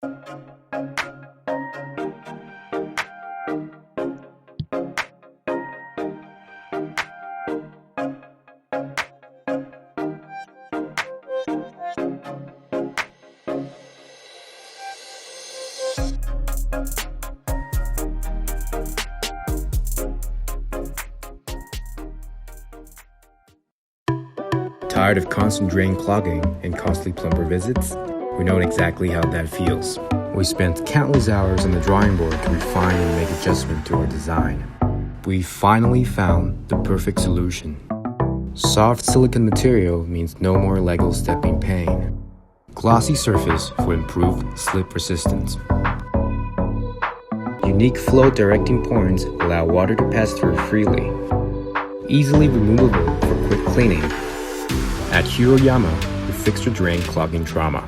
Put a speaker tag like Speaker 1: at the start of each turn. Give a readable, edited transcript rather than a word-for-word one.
Speaker 1: Tired of constant drain clogging and costly plumber visits? We know exactly how that feels. We spent countless hours on the drawing board to refine and make adjustments to our design. We finally found the perfect solution. Soft silicone material means no more Lego stepping pain. Glossy surface for improved slip resistance. Unique flow directing points allow water to pass through freely. Easily removable for quick cleaning. At HUROYAMA, we fix your drain clogging trauma.